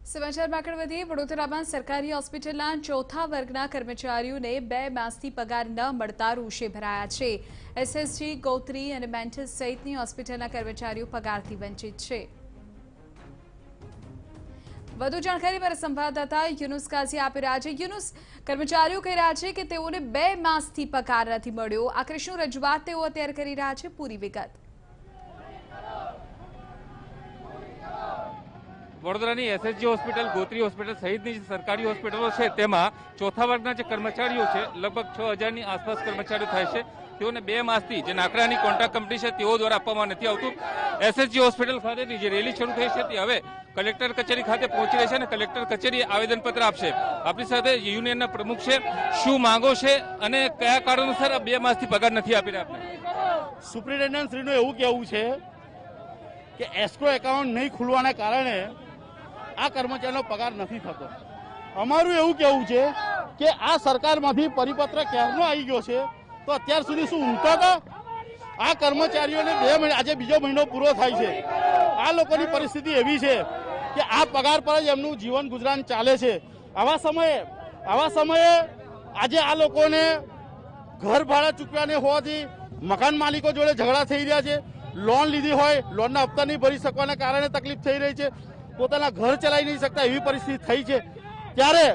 સમાચારમાં આગળ વધીએ વડોદરામાં સરકારી હોસ્પિટલના ચોથા વર્ગના કર્મચારીઓને 2 માસથી પગાર ન મળતા રોષે ભરાયા છે। એસએસજી, ગોત્રી અને મેન્ટસ સહિતની હોસ્પિટલના કર્મચારીઓ પગારથી વંચિત છે। વધુ જાણકારી મારા સંવાદદાતા યુનુસ કાઝી આપી રહ્યા છે। યુનુસ, કર્મચારીઓ કહી રહ્યા છે કે તેઓને 2 માસથી પગાર નથી મળ્યો। આખરે શું રજૂઆત તેઓ અત્યારે કરી રહ્યા છે? પૂરી વિગત। વડોદરાની એસએસજી હોસ્પિટલ, ગોત્રી હોસ્પિટલ સહિતની જે સરકારી હોસ્પિટલો છે તેમાં ચોથા વર્ગના જે કર્મચારીઓ છે, લગભગ 6000ની આસપાસ કર્મચારીઓ થાય છે, તેઓને 2 માસથી જે નાકરાની કોન્ટ્રાક્ટ કંપની છે તેઓ દ્વારા આપવામાં નથી આવતું। એસએસજી હોસ્પિટલ ખાતેની જે રેલી શરૂ થઈ છે તે હવે કલેક્ટર કચેરી ખાતે પહોંચી રહી છે અને કલેક્ટર કચેરી આવેદનપત્ર આપશે। આપણી સાથે યુનિયનના પ્રમુખ છે, શું માંગો છે અને કયા કારણોસર આ 2 માસથી પગાર નથી આપી રહ્યા આપને? સુપ્રિન્ટેન્ડન્ટ શ્રીનું એવું કહેવું છે કે એસ્ક્રો એકાઉન્ટ નહીં ખુલવાના કારણે આ કર્મચારીનો પગાર નથી થતો। અમારું એવું કહેવું છે કે આ સરકારમાંથી પરિપત્ર ક્યારનો આવી ગયો છે તો અત્યાર સુધી શું ઊંઘતા હતા? આ કર્મચારીઓને 2 મહિના, આજે બીજો મહિનો પૂરો થાય છે, આ લોકોની પરિસ્થિતિ એવી છે કે આ પગાર પર જ એમનું જીવન ગુજરાન ચાલે છે। આવા સમયે આજે આ લોકોને ઘર ભાડા ચૂકવ્યાને હોવાથી મકાન માલિકો જોડે ઝઘડા થઈ રહ્યા છે। લોન લીધી હોય, લોનના હપ્તા નહીં ભરી શકવાના કારણે તકલીફ થઈ રહી છે, પોતાના ઘર ચલાવી નહીં શકતા એવી પરિસ્થિતિ થઈ છે। ત્યારે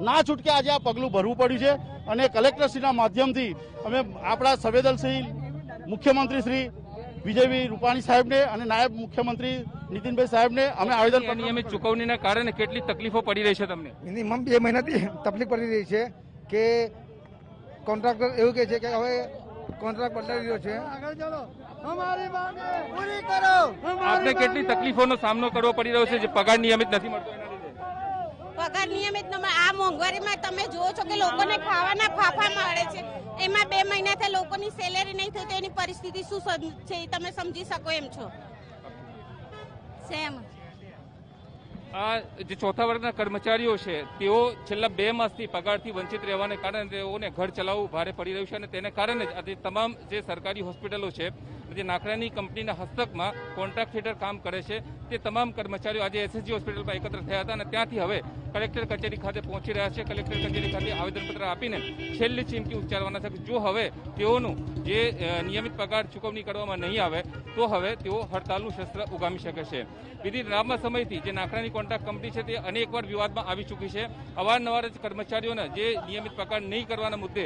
ના છૂટકે આજે આ પગલું ભરવું પડ્યું છે અને કલેક્ટરશ્રીના માધ્યમથી અમે આપણા સંવેદનશીલ મુખ્યમંત્રી શ્રી વિજયભાઈ રૂપાણી સાહેબને અને નાયબ મુખ્યમંત્રી નીતિનભાઈ સાહેબને અમે આવેદન નિયમિત ચૂકવણીના કારણે કેટલી તકલીફો પડી રહી છે તમને? મિનિમમ 2 મહિનાથી તકલીફ પડી રહી છે કે કોન્ટ્રાક્ટર એવું કહે છે કે હવે કોન્ટ્રાક્ટ બદલાઈ રહ્યો છે, આપને કેટલી તકલીફોનો સામનો કરવો પડી રહ્યો છે જે પગાર નિયમિત નથી મળતો એના લીધે? પગાર નિયમિત આ મોંઘવારીમાં તમે જુઓ છો કે લોકોને ખાવાના ફાફા મળે છે, એમાં 2 મહિનાથી લોકોની સેલેરી નહીં થઈ તો એની પરિસ્થિતિ શું છે તમે સમજી શકો એમ છો। સેમ આ જે ચોથા વર્ગના કર્મચારીઓ છે તેઓ છેલ્લા 2 માસથી પગારથી વંચિત રહેવાને કારણે તેઓને ઘર ચલાવવું ભારે પડી રહ્યું છે અને તેને કારણે જ આજે તમામ જે સરકારી હોસ્પિટલો છે, જે નાકરાની કંપનીના હસ્તકમાં કોન્ટ્રાક્ટ હેઠળ કામ કરે છે, તે તમામ કર્મચારીઓ આજે એસએસજી હોસ્પિટલમાં એકત્ર થયા હતા અને ત્યાંથી હવે કલેક્ટર કચેરી ખાતે પહોંચી રહ્યા છે। કલેક્ટર કચેરી ખાતે આવેદનપત્ર આપીને છેલ્લી ચીમકી ઉચ્ચારવાના છે કે જો હવે તેઓનું જે નિયમિત પગાર ચૂકવણી કરવામાં નહીં આવે તો હવે તેઓ હડતાલનું શસ્ત્ર ઉગામી શકે છે। વિધિ લાંબા સમયથી જે નાકરાની કોન્ટ્રાક્ટ કંપની છે તે અનેકવાર વિવાદમાં આવી ચૂકી છે। અવારનવાર જ કર્મચારીઓને જે નિયમિત પગાર નહીં કરવાના મુદ્દે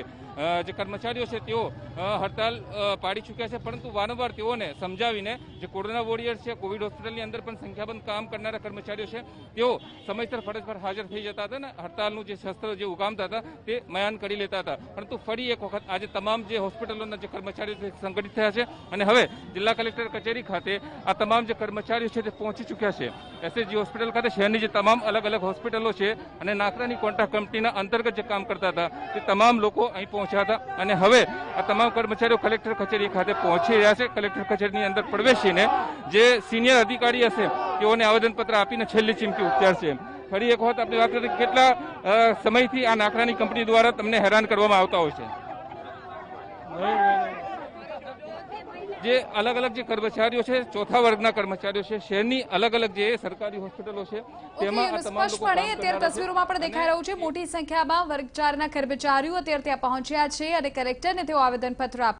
જે કર્મચારીઓ છે તેઓ હડતાલ પાડી ચૂક્યા છે, પરંતુ વારંવાર તેઓને સમજાવીને જે કોરોના વોરિયર્સ છે, કોવિડ હોસ્પિટલની અંદર પણ સંખ્યાબંધ કામ કરનારા કર્મચારીઓ છે તેઓ સમયસર ફરજ પર હાજર થઈ જતા હતા અને હડતાલનું જે શસ્ત્ર જે ઉગામતા હતા તે મયાન કરી લેતા હતા, પરંતુ ફરી એક વખત આજે તમામ જે હોસ્પિટલોના જે કર્મચારીઓ સંગઠિત થયા છે અને હવે જિલ્લા કલેક્ટર કચેરી ખાતે આ તમામ જે કર્મચારીઓ છે તે પહોંચી ચૂક્યા છે। એસએસજી હોસ્પિટલ ખાતે શહેરની જે તમામ અલગ અલગ હોસ્પિટલો છે અને નાકરાની કોન્ટ્રાક્ટ કંપનીના અંતર્ગત જે કામ કરતા હતા તે તમામ લોકો અહીં પહોંચ્યા હતા અને હવે આ તમામ કર્મચારીઓ કલેક્ટર કચેરી ખાતે પહોંચી રહ્યા છે। કલેક્ટર કચેરીની અંદર પ્રવેશીને જે સિનિયર અધિકારી હશે તેઓને આવેદનપત્ર આપીને છેલ્લી ચીમકી ઉચ્ચારશે। ફરી એક વખત આપણે વાત કરીએ કેટલા સમયથી આ નાકરાની કંપની દ્વારા તમને હેરાન કરવામાં આવતા હોય છે? જે અલગ અલગ જે કર્મચારીઓ છે, ચોથા વર્ગના કર્મચારીઓ છે, શહેરની અલગ અલગ જે સરકારી હોસ્પિટલો છે તેમાં આ તમામ લોકો અત્યારે તસવીરોમાં પણ દેખાઈ રહ્યું છે મોટી સંખ્યામાં વર્ગ 4ના કર્મચારીઓ અત્યારે ત્યાં પહોંચ્યા છે અને કલેક્ટરને તેઓ આવેદનપત્ર